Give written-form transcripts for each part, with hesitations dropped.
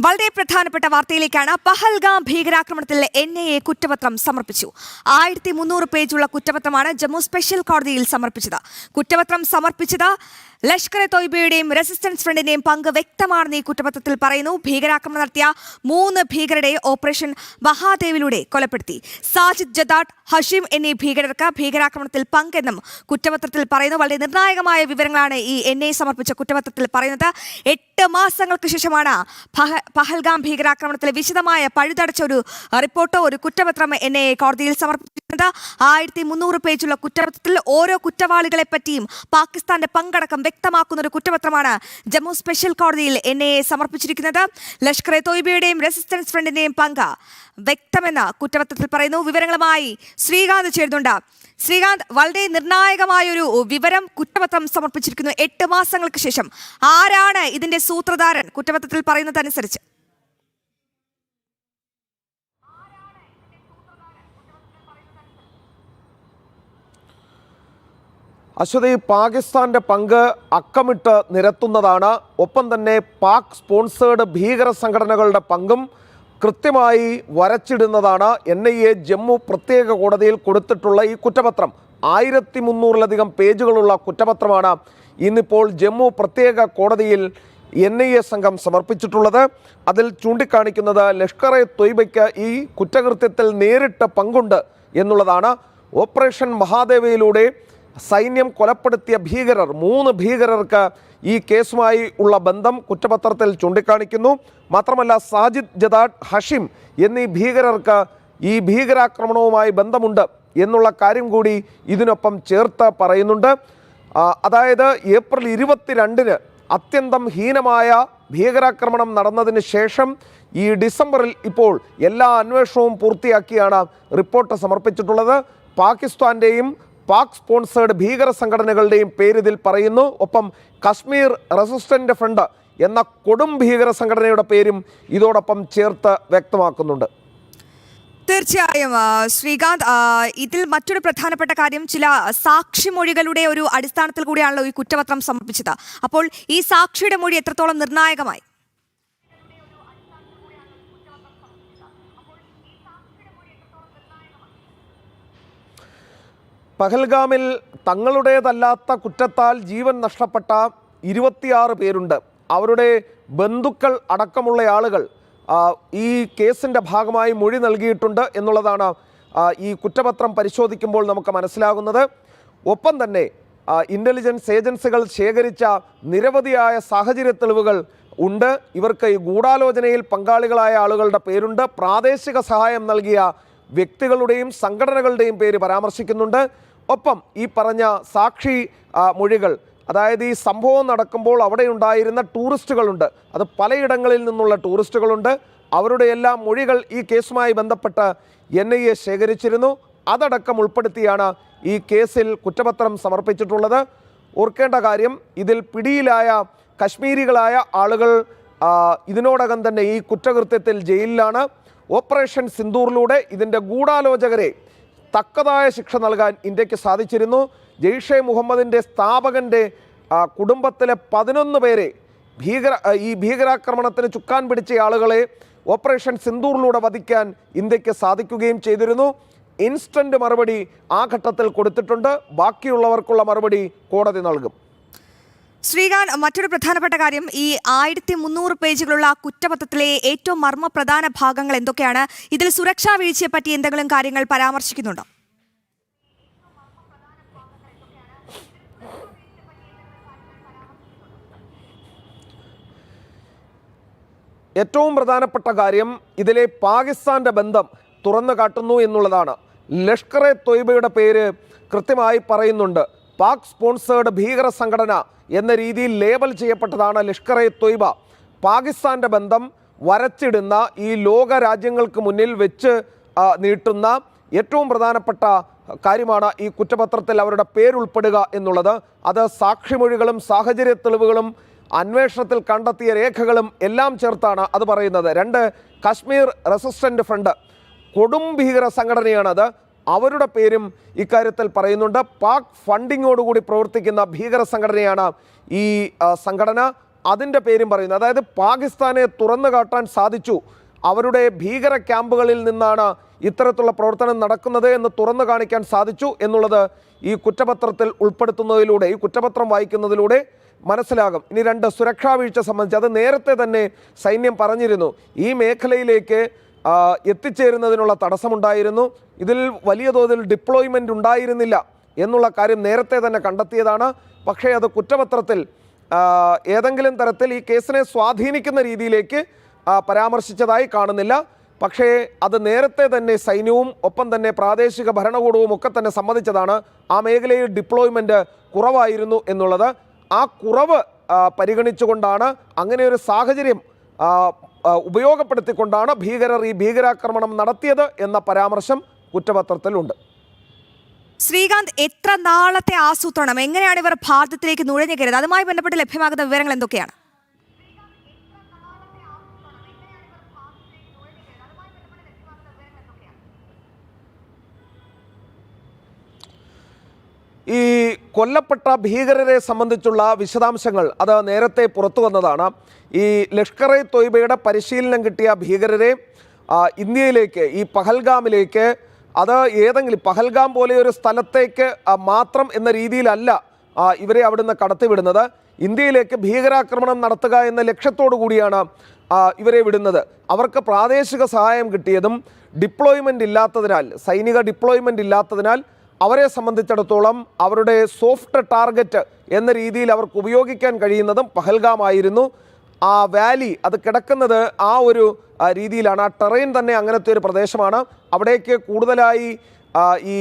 വളരെ പ്രധാനപ്പെട്ട വാർത്തയിലേക്കാണ്. പഹൽഗാം ഭീകരാക്രമണത്തിൽ NIA കുറ്റപത്രം സമർപ്പിച്ചു. 1300 പേജുള്ള കുറ്റപത്രമാണ് ജമ്മു സ്പെഷ്യൽ കോടതിയിൽ സമർപ്പിച്ചത്. കുറ്റപത്രം സമർപ്പിച്ചത് ലഷ്കർ തോയ്ബയുടെയും റെസിസ്റ്റൻസ് ഫ്രണ്ടിന്റെയും പങ്ക് വ്യക്തമാണെന്ന് ഈ കുറ്റപത്രത്തിൽ പറയുന്നു. ഭീകരാക്രമണം നടത്തിയ 3 ഭീകരരെ ഓപ്പറേഷൻ മഹാദേവിലൂടെ കൊലപ്പെടുത്തി. സാജിദ് ജദാട്ട്, ഹഷീം എന്നീ ഭീകരർക്ക് ഭീകരാക്രമണത്തിൽ പങ്കെന്നും കുറ്റപത്രത്തിൽ പറയുന്നു. വളരെ നിർണായകമായ വിവരങ്ങളാണ് ഈ NIA സമർപ്പിച്ച കുറ്റപത്രത്തിൽ പറയുന്നത്. 8 മാസങ്ങൾക്ക് ശേഷമാണ് പഹൽഗാം ഭീകരാക്രമണത്തിലെ വിശദമായ പഴുതടച്ച ഒരു റിപ്പോർട്ടോ ഒരു കുറ്റപത്രം NIA കോടതിയിൽ സമർപ്പിച്ചിട്ടുണ്ട്. 1300 പേജുള്ള കുറ്റപത്രത്തിൽ ഓരോ കുറ്റവാളികളെ പറ്റിയും പാകിസ്ഥാന്റെ പങ്കടക്കം വ്യക്തമാക്കുന്ന ഒരു കുറ്റപത്രമാണ് ജമ്മു സ്പെഷ്യൽ കോടതിയിൽ NIA സമർപ്പിച്ചിരിക്കുന്നത്. ലഷ്കർ തോയ്ബയുടെയും റെസിസ്റ്റൻസ് ഫ്രണ്ടിന്റെയും പങ്ക് വ്യക്തമെന്ന് കുറ്റപത്രത്തിൽ പറയുന്നു. വിവരങ്ങളുമായി ശ്രീകാന്ത് ചേരുന്നുണ്ട്. ശ്രീകാന്ത്, വളരെ നിർണായകമായൊരു വിവരം കുറ്റപത്രം സമർപ്പിച്ചിരിക്കുന്നു 8 മാസങ്ങൾക്ക് ശേഷം. ആരാണ് ഇതിന്റെ സൂത്രധാരൻ? കുറ്റപത്രത്തിൽ പറയുന്നതനുസരിച്ച് അശ്വതി, പാകിസ്ഥാന്റെ പങ്ക് അക്കമിട്ട് നിരത്തുന്നതാണ്. ഒപ്പം തന്നെ പാക് സ്പോൺസേഡ് ഭീകര സംഘടനകളുടെ പങ്കും കൃത്യമായി വരച്ചിടുന്നതാണ്. NIA ജമ്മു പ്രത്യേക കോടതിയിൽ കൊടുത്തിട്ടുള്ള ഈ കുറ്റപത്രം 1300-ലധികം പേജുകളുള്ള കുറ്റപത്രമാണ് ഇന്നിപ്പോൾ ജമ്മു പ്രത്യേക കോടതിയിൽ NIA സംഘം സമർപ്പിച്ചിട്ടുള്ളത്. അതിൽ ചൂണ്ടിക്കാണിക്കുന്നത് ലഷ്കർ തോയ്ബയ്ക്ക് ഈ കുറ്റകൃത്യത്തിൽ നേരിട്ട് പങ്കുണ്ട് എന്നുള്ളതാണ്. ഓപ്പറേഷൻ മഹാദേവയിലൂടെ സൈന്യം കൊലപ്പെടുത്തിയ 3 ഭീകരർക്ക് ഈ കേസുമായി ഉള്ള ബന്ധം കുറ്റപത്രത്തിൽ ചൂണ്ടിക്കാണിക്കുന്നു. മാത്രമല്ല സാജിദ് ജദാട്ട്, ഹഷീം എന്നീ ഭീകരർക്ക് ഈ ഭീകരാക്രമണവുമായി ബന്ധമുണ്ട് എന്നുള്ള കാര്യം കൂടി ഇതിനൊപ്പം ചേർത്ത് പറയുന്നുണ്ട്. അതായത് ഏപ്രിൽ 22-ന് അത്യന്തം ഹീനമായ ഭീകരാക്രമണം നടന്നതിന് ശേഷം ഈ ഡിസംബറിൽ ഇപ്പോൾ എല്ലാ അന്വേഷണവും പൂർത്തിയാക്കിയാണ് റിപ്പോർട്ട് സമർപ്പിച്ചിട്ടുള്ളത്. പാകിസ്ഥാന്റെയും പാക് സ്പോൺസേഡ് ഭീകര സംഘടനകളുടെയും പേര് ഇതിൽ പറയുന്നു. ഒപ്പം കശ്മീർ റെസിസ്റ്റന്റ് ഫ്രണ്ട് എന്ന കൊടും ഭീകര സംഘടനയുടെ പേരും ഇതോടൊപ്പം ചേർത്ത് വ്യക്തമാക്കുന്നുണ്ട്. തീർച്ചയായും ശ്രീകാന്ത്, ഇതിൽ മറ്റൊരു പ്രധാനപ്പെട്ട കാര്യം, ചില സാക്ഷിമൊഴികളുടെ ഒരു അടിസ്ഥാനത്തിൽ കൂടിയാണല്ലോ ഈ കുറ്റപത്രം സമർപ്പിച്ചത്. അപ്പോൾ ഈ സാക്ഷിയുടെ മൊഴി എത്രത്തോളം നിർണായകമായി? പഹൽഗാമിൽ തങ്ങളുടേതല്ലാത്ത കുറ്റത്താൽ ജീവൻ നഷ്ടപ്പെട്ട 26 പേരുണ്ട്. അവരുടെ ബന്ധുക്കൾ അടക്കമുള്ള ആളുകൾ ഈ കേസിൻ്റെ ഭാഗമായി മൊഴി നൽകിയിട്ടുണ്ട് എന്നുള്ളതാണ് ഈ കുറ്റപത്രം പരിശോധിക്കുമ്പോൾ നമുക്ക് മനസ്സിലാകുന്നത്. ഒപ്പം തന്നെ ഇൻ്റലിജൻസ് ഏജൻസികൾ ശേഖരിച്ച നിരവധിയായ സാഹചര്യ തെളിവുകൾ ഉണ്ട്. ഇവർക്ക് ഈ ഗൂഢാലോചനയിൽ പങ്കാളികളായ ആളുകളുടെ പേരുണ്ട്. പ്രാദേശിക സഹായം നൽകിയ വ്യക്തികളുടെയും സംഘടനകളുടെയും പേര് പരാമർശിക്കുന്നുണ്ട്. ഒപ്പം ഈ പറഞ്ഞ സാക്ഷി മൊഴികൾ, അതായത് ഈ സംഭവം നടക്കുമ്പോൾ അവിടെ ഉണ്ടായിരുന്ന ടൂറിസ്റ്റുകളുണ്ട്, അത് പലയിടങ്ങളിൽ നിന്നുള്ള ടൂറിസ്റ്റുകളുണ്ട്. അവരുടെ എല്ലാ മൊഴികൾ ഈ കേസുമായി ബന്ധപ്പെട്ട് NIA ശേഖരിച്ചിരുന്നു. അതടക്കം ഉൾപ്പെടുത്തിയാണ് ഈ കേസിൽ കുറ്റപത്രം സമർപ്പിച്ചിട്ടുള്ളത്. ഓർക്കേണ്ട കാര്യം, ഇതിൽ പിടിയിലായ കശ്മീരികളായ ആളുകൾ ഇതിനോടകം തന്നെ ഈ കുറ്റകൃത്യത്തിൽ ജയിലിലാണ്. ഓപ്പറേഷൻ സിന്ദൂറിലൂടെ ഇതിൻ്റെ ഗൂഢാലോചകരെ തക്കതായ ശിക്ഷ നൽകാൻ ഇന്ത്യക്ക് സാധിച്ചിരുന്നു. ജെയ്ഷെ മുഹമ്മദിൻ്റെ സ്ഥാപകൻ്റെ കുടുംബത്തിലെ 11 പേരെ ഈ ഭീകരാക്രമണത്തിന് ചുക്കാൻ പിടിച്ച ആളുകളെ ഓപ്പറേഷൻ സിന്ദൂറിലൂടെ വധിക്കാൻ ഇന്ത്യക്ക് സാധിക്കുകയും ചെയ്തിരുന്നു. ഇൻസ്റ്റന്റ് മറുപടി ആ ഘട്ടത്തിൽ കൊടുത്തിട്ടുണ്ട്. ബാക്കിയുള്ളവർക്കുള്ള മറുപടി കോടതി നൽകും. ശ്രീകാന്ത്, മറ്റൊരു പ്രധാനപ്പെട്ട കാര്യം, ഈ 1300 പേജുകളുള്ള കുറ്റപത്രത്തിലെ ഏറ്റവും മർമ്മപ്രധാന ഭാഗങ്ങൾ എന്തൊക്കെയാണ്? ഇതിൽ സുരക്ഷാ വീഴ്ചയെ പറ്റി എന്തെങ്കിലും കാര്യങ്ങൾ പരാമർശിക്കുന്നുണ്ടോ? ഏറ്റവും പ്രധാനപ്പെട്ട കാര്യം ഇതിലെ പാകിസ്ഥാന്റെ ബന്ധം തുറന്നു കാട്ടുന്നു എന്നുള്ളതാണ്. ലഷ്കർ തോയ്ബയുടെ പേര് കൃത്യമായി പറയുന്നുണ്ട്. പാക് സ്പോൺസേഡ് ഭീകര സംഘടന എന്ന രീതിയിൽ ലേബൽ ചെയ്യപ്പെട്ടതാണ് ലഷ്കർ തോയ്ബ. പാകിസ്ഥാന്റെ ബന്ധം വരച്ചിടുന്ന ഈ ലോക രാജ്യങ്ങൾക്ക് മുന്നിൽ വെച്ച് നീട്ടുന്ന ഏറ്റവും പ്രധാനപ്പെട്ട കാര്യമാണ് ഈ കുറ്റപത്രത്തിൽ അവരുടെ പേരുൾപ്പെടുക എന്നുള്ളത്. അത് സാക്ഷിമൊഴികളും സാഹചര്യ തെളിവുകളും അന്വേഷണത്തിൽ കണ്ടെത്തിയ രേഖകളും എല്ലാം ചേർത്താണ് അത് പറയുന്നത്. 2 കശ്മീർ റെസിസ്റ്റന്റ് ഫ്രണ്ട് കൊടും ഭീകര സംഘടനയാണത്. അവരുടെ പേരും ഇക്കാര്യത്തിൽ പറയുന്നുണ്ട്. പാക് ഫണ്ടിങ്ങോടുകൂടി പ്രവർത്തിക്കുന്ന ഭീകര സംഘടനയാണ് ഈ സംഘടന. അതിൻ്റെ പേരും പറയുന്നു. അതായത് പാകിസ്ഥാനെ തുറന്നു കാട്ടാൻ സാധിച്ചു, അവരുടെ ഭീകര ക്യാമ്പുകളിൽ നിന്നാണ് ഇത്തരത്തിലുള്ള പ്രവർത്തനം നടക്കുന്നത് എന്ന് തുറന്നു കാണിക്കാൻ സാധിച്ചു എന്നുള്ളത് ഈ കുറ്റപത്രത്തിൽ ഉൾപ്പെടുത്തുന്നതിലൂടെ, ഈ കുറ്റപത്രം വായിക്കുന്നതിലൂടെ മനസ്സിലാകും. ഇനി 2, സുരക്ഷാ വീഴ്ച സംബന്ധിച്ച് അത് നേരത്തെ തന്നെ സൈന്യം പറഞ്ഞിരുന്നു. ഈ മേഖലയിലേക്ക് എത്തിച്ചേരുന്നതിനുള്ള തടസ്സമുണ്ടായിരുന്നു, ഇതിൽ വലിയ തോതിൽ ഡിപ്ലോയ്മെൻ്റ് ഉണ്ടായിരുന്നില്ല എന്നുള്ള കാര്യം നേരത്തെ തന്നെ കണ്ടെത്തിയതാണ്. പക്ഷേ അത് കുറ്റപത്രത്തിൽ ഏതെങ്കിലും തരത്തിൽ ഈ കേസിനെ സ്വാധീനിക്കുന്ന രീതിയിലേക്ക് പരാമർശിച്ചതായി കാണുന്നില്ല. പക്ഷേ അത് നേരത്തെ തന്നെ സൈന്യവും ഒപ്പം തന്നെ പ്രാദേശിക ഭരണകൂടവും ഒക്കെ തന്നെ സമ്മതിച്ചതാണ്. ആ മേഖലയിൽ ഡിപ്ലോയ്മെൻറ്റ് കുറവായിരുന്നു എന്നുള്ളത്. ആ കുറവ് പരിഗണിച്ചുകൊണ്ടാണ്, അങ്ങനെ ഒരു സാഹചര്യം ഉപയോഗപ്പെടുത്തിക്കൊണ്ടാണ് ഭീകരർ ഈ ഭീകരാക്രമണം നടത്തിയത് എന്ന പരാമർശം കുറ്റപത്രത്തിലുണ്ട്. ശ്രീകാന്ത്, എത്ര നാളത്തെ ആസൂത്രണം, എങ്ങനെയാണ് ഇവർ ഭാരതത്തിലേക്ക് നുഴഞ്ഞു കയറിയത്? അതുമായി ബന്ധപ്പെട്ട് ലഭ്യമാകുന്ന വിവരങ്ങൾ എന്തൊക്കെയാണ്? ഈ കൊല്ലപ്പെട്ട ഭീകരരെ സംബന്ധിച്ചുള്ള വിശദാംശങ്ങൾ അത് നേരത്തെ പുറത്തു വന്നതാണ്. ഈ ലഷ്കർ ഇ തൊയ്ബയുടെ പരിശീലനം കിട്ടിയ ഭീകരരെ ഇന്ത്യയിലേക്ക്, ഈ പഹൽഗാമിലേക്ക്, അത് ഏതെങ്കിലും പഹൽഗാം പോലെ ഒരു സ്ഥലത്തേക്ക് മാത്രം എന്ന രീതിയിലല്ല ഇവരെ അവിടുന്ന് കടത്തിവിടുന്നത്. ഇന്ത്യയിലേക്ക് ഭീകരാക്രമണം നടത്തുക എന്ന ലക്ഷ്യത്തോടു കൂടിയാണ് ഇവരെ വിടുന്നത്. അവർക്ക് പ്രാദേശിക സഹായം കിട്ടിയതും ഡിപ്ലോയ്മെൻ്റ് ഇല്ലാത്തതിനാൽ, സൈനിക ഡിപ്ലോയ്മെൻ്റ് ഇല്ലാത്തതിനാൽ അവരെ സംബന്ധിച്ചിടത്തോളം അവരുടെ സോഫ്റ്റ് ടാർഗറ്റ് എന്ന രീതിയിൽ അവർക്ക് ഉപയോഗിക്കാൻ കഴിയുന്നതും പഹൽഗാം ആയിരുന്നു. ആ വാലി അത് കിടക്കുന്നത് ആ ഒരു രീതിയിലാണ്. ആ ടെറൈൻ തന്നെ അങ്ങനത്തെ ഒരു പ്രദേശമാണ്. അവിടേക്ക് കൂടുതലായി ഈ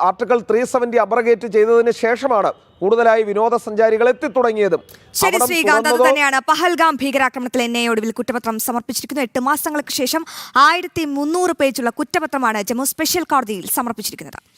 ആർട്ടിക്കിൾ 370 അബ്രഗേറ്റ് ചെയ്തതിന് ശേഷമാണ് കൂടുതലായി വിനോദസഞ്ചാരികൾ എത്തിത്തുടങ്ങിയത്. ശരി ശ്രീകാന്ത്, അത് തന്നെയാണ് പഹൽഗാം ഭീകരാക്രമണത്തിൽ എൻഐഎ ഒടുവിൽ കുറ്റപത്രം സമർപ്പിച്ചിരിക്കുന്നു. 8 മാസങ്ങൾക്ക് ശേഷം 1300 പേജുള്ള കുറ്റപത്രമാണ് ജമ്മു സ്പെഷ്യൽ കോടതിയിൽ സമർപ്പിച്ചിരിക്കുന്നത്.